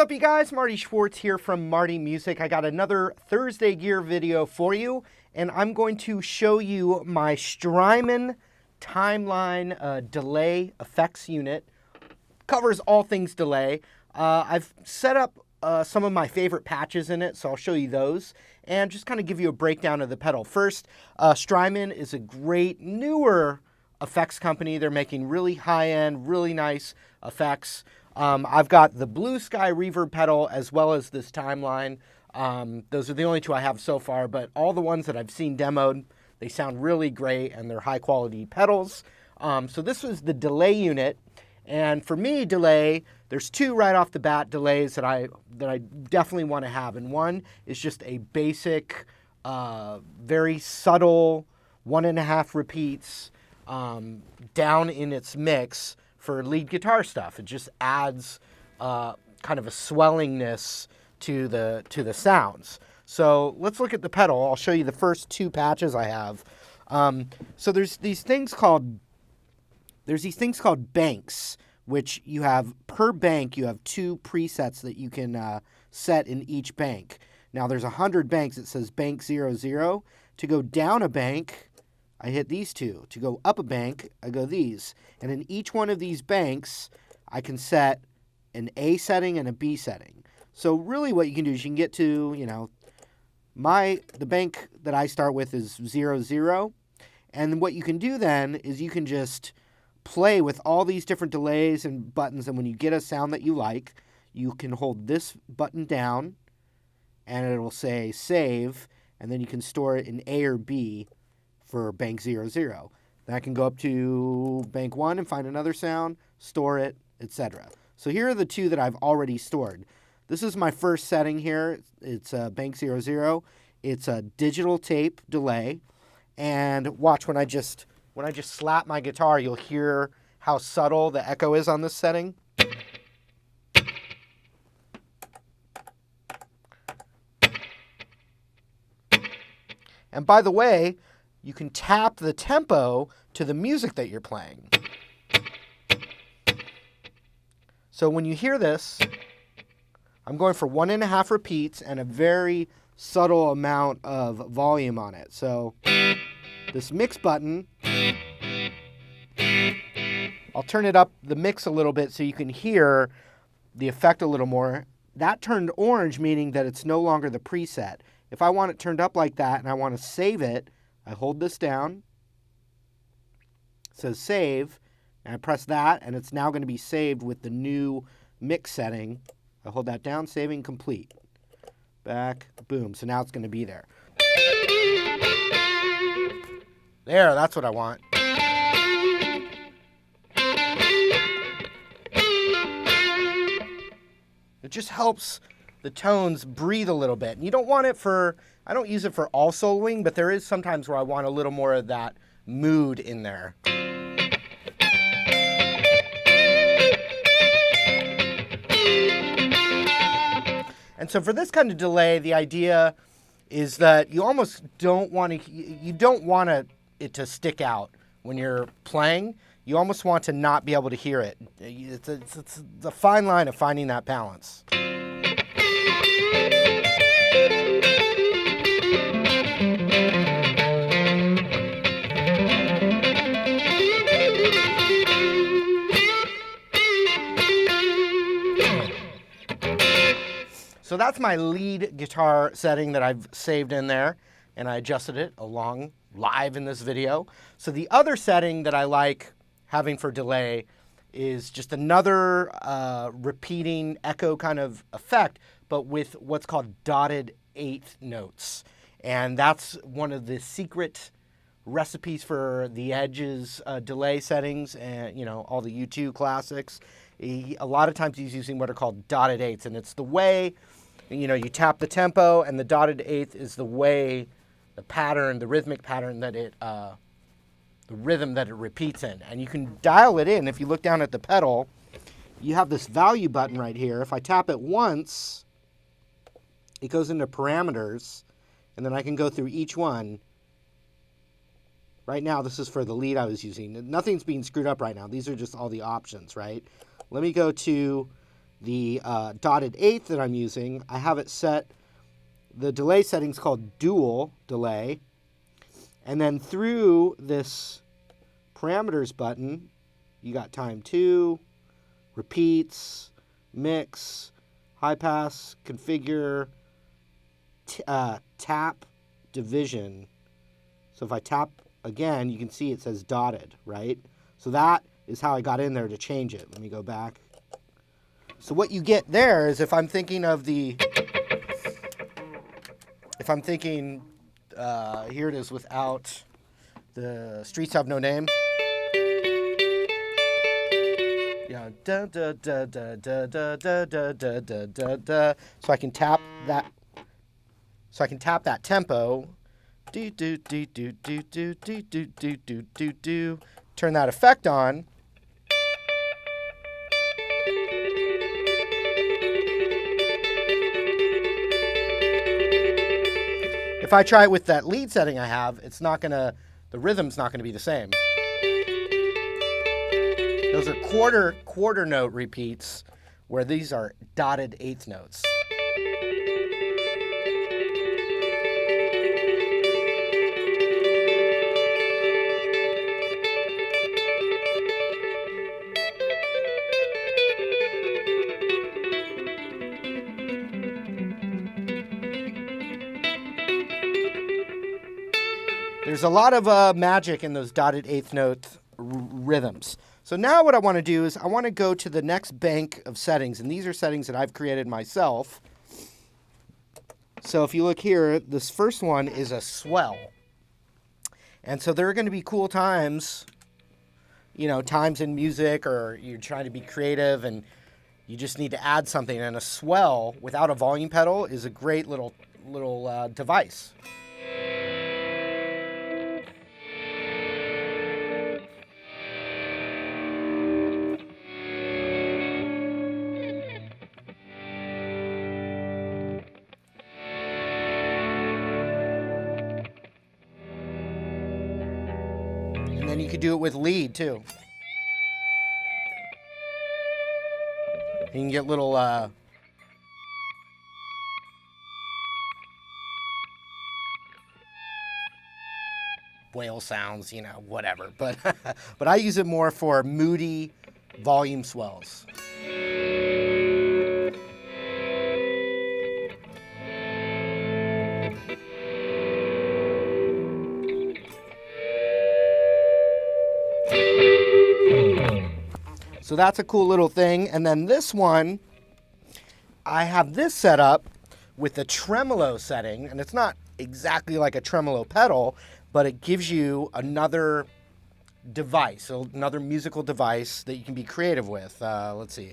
up, you guys? Marty Schwartz here from Marty Music. I got another Thursday gear video for you, and I'm going to show you my Strymon Timeline delay effects unit. Covers all things delay. I've set up some of my favorite patches in it, so I'll show you those and just kind of give you a breakdown of the pedal. First, Strymon is a great newer effects company. They're making really high-end, really nice effects. I've got the Blue Sky reverb pedal as well as this Timeline. Those are the only two I have so far, but all the ones that I've seen demoed, they sound really great and they're high-quality pedals. So this was the delay unit. And for me, delay, there's two right off the bat delays that I definitely want to have. And one is just a basic, very subtle 1.5 repeats down in its mix for lead guitar stuff. It just adds kind of a swellingness to the sounds. So let's look at the pedal. I'll show you the first two patches I have. So there's these things called banks, which you have per bank. You have two presets that you can set in each bank. Now there's 100 banks. It says bank 00. To go down a bank, I hit these two. To go up a bank, I go these. And in each one of these banks, I can set an A setting and a B setting. So really what you can do is you can get to, the bank that I start with is 00. And what you can do then is you can just play with all these different delays and buttons. And when you get a sound that you like, you can hold this button down and it will say save. And then you can store it in A or B for bank 00. Then I can go up to bank 1 and find another sound, store it, etc. So here are the two that I've already stored. This is my first setting here. It's bank 00. It's a digital tape delay. And watch, when I just slap my guitar, you'll hear how subtle the echo is on this setting. And by the way, you can tap the tempo to the music that you're playing. So when you hear this, I'm going for 1.5 repeats and a very subtle amount of volume on it. So this mix button, I'll turn it up the mix a little bit so you can hear the effect a little more. That turned orange, meaning that it's no longer the preset. If I want it turned up like that and I want to save it, I hold this down, it says save, and I press that, and it's now going to be saved with the new mix setting. I hold that down, saving complete. Back, boom, so now it's going to be there. There, that's what I want. It just helps the tones breathe a little bit. And you don't want it for, I don't use it for all soloing, but there is sometimes where I want a little more of that mood in there. And so for this kind of delay, the idea is that you almost don't want it to stick out when you're playing. You almost want to not be able to hear it. It's a fine line of finding that balance. So that's my lead guitar setting that I've saved in there, and I adjusted it along live in this video. So the other setting that I like having for delay is just another repeating echo kind of effect, but with what's called dotted eighth notes. And that's one of the secret recipes for the Edge's delay settings and, all the U2 classics. A lot of times he's using what are called dotted eighths, and it's the way, you tap the tempo, and the dotted eighth is the way, the pattern, the rhythmic pattern that the rhythm that it repeats in. And you can dial it in. If you look down at the pedal, you have this value button right here. If I tap it once, it goes into parameters, and then I can go through each one. Right now, this is for the lead I was using. Nothing's being screwed up right now. These are just all the options, right? Let me go to the dotted eighth that I'm using, I have it set, the delay setting's called dual delay. And then through this parameters button, you got time 2, repeats, mix, high pass, configure, tap, division. So if I tap again, you can see it says dotted, right? So that is how I got in there to change it. Let me go back. So what you get there is if I'm thinking, here it is without the Streets Have No Name. Yeah, da da da da da da da da da da da da. So I can tap that. So I can tap that tempo. Do do do do do do do do do do do do. Turn that effect on. If I try it with that lead setting I have, the rhythm's not gonna be the same. Those are quarter note repeats, where these are dotted eighth notes. There's a lot of magic in those dotted eighth note rhythms. So now what I want to do is I want to go to the next bank of settings, and these are settings that I've created myself. So if you look here, this first one is a swell. And so there are going to be cool times, times in music, or you're trying to be creative and you just need to add something. And a swell without a volume pedal is a great little device. And then you could do it with lead too. You can get little whale sounds, whatever. But but I use it more for moody volume swells. So that's a cool little thing. And then this one, I have this set up with the tremolo setting, and it's not exactly like a tremolo pedal, but it gives you another device, another musical device that you can be creative with. Let's see.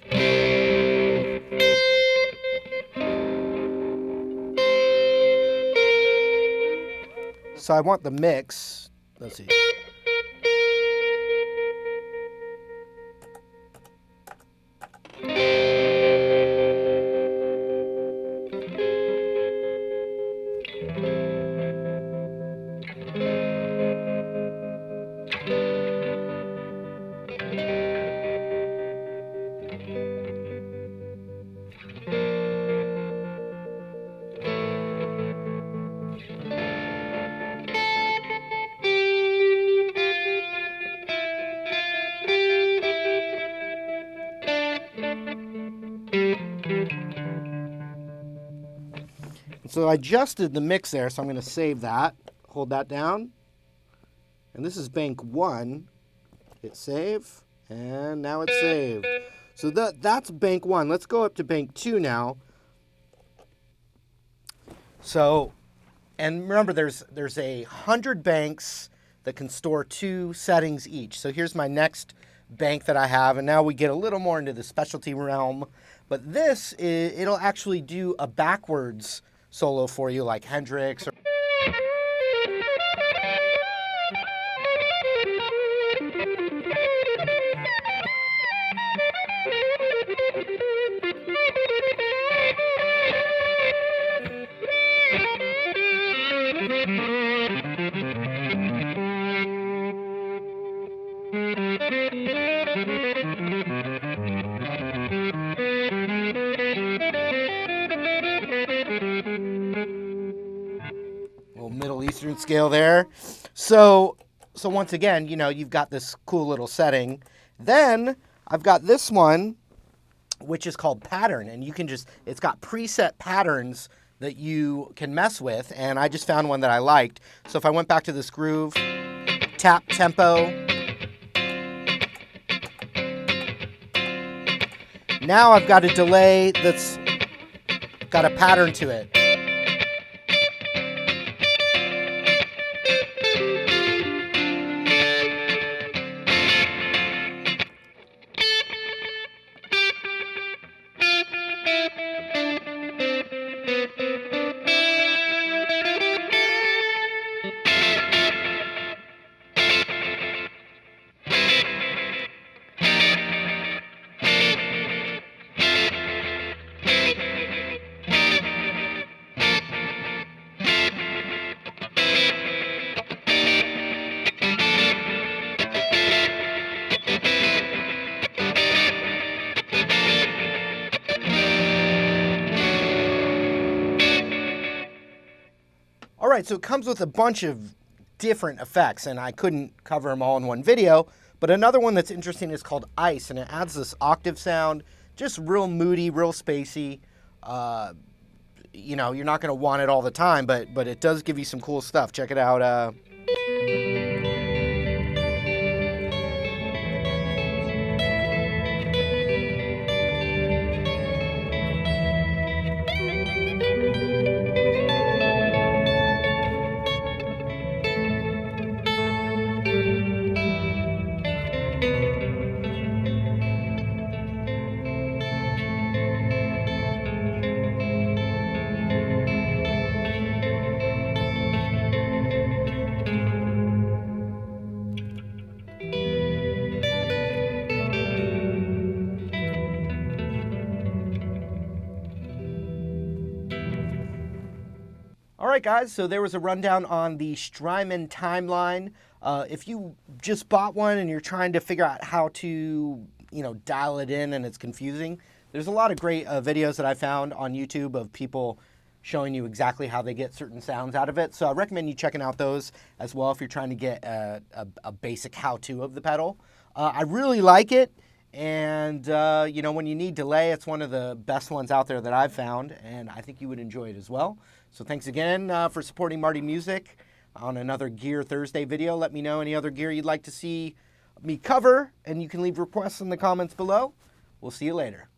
So I want the mix. Let's see. So I adjusted the mix there, so I'm going to save that. Hold that down. And this is bank 1. Hit save. And now it's saved. So that's bank 1. Let's go up to bank 2 now. So, and remember there's 100 banks that can store 2 settings each. So here's my next bank that I have, and now we get a little more into the specialty realm. But this, it'll actually do a backwards solo for you, like Hendrix. Western scale there. So once again, you know, you've got this cool little setting. Then I've got this one, which is called pattern, and you can just, it's got preset patterns that you can mess with, and I just found one that I liked. So if I went back to this groove, tap tempo. Now I've got a delay that's got a pattern to it. All right, so it comes with a bunch of different effects, and I couldn't cover them all in one video, but another one that's interesting is called Ice, and it adds this octave sound, just real moody, real spacey. You know, you're not going to want it all the time, but it does give you some cool stuff. Check it out. All right, guys, so there was a rundown on the Strymon Timeline. If you just bought one and you're trying to figure out how to, you know, dial it in and it's confusing, there's a lot of great videos that I found on YouTube of people showing you exactly how they get certain sounds out of it. So I recommend you checking out those as well if you're trying to get a basic how-to of the pedal. I really like it. And, you know, when you need delay, it's one of the best ones out there that I've found, and I think you would enjoy it as well. So thanks again for supporting Marty Music on another Gear Thursday video. Let me know any other gear you'd like to see me cover, and you can leave requests in the comments below. We'll see you later.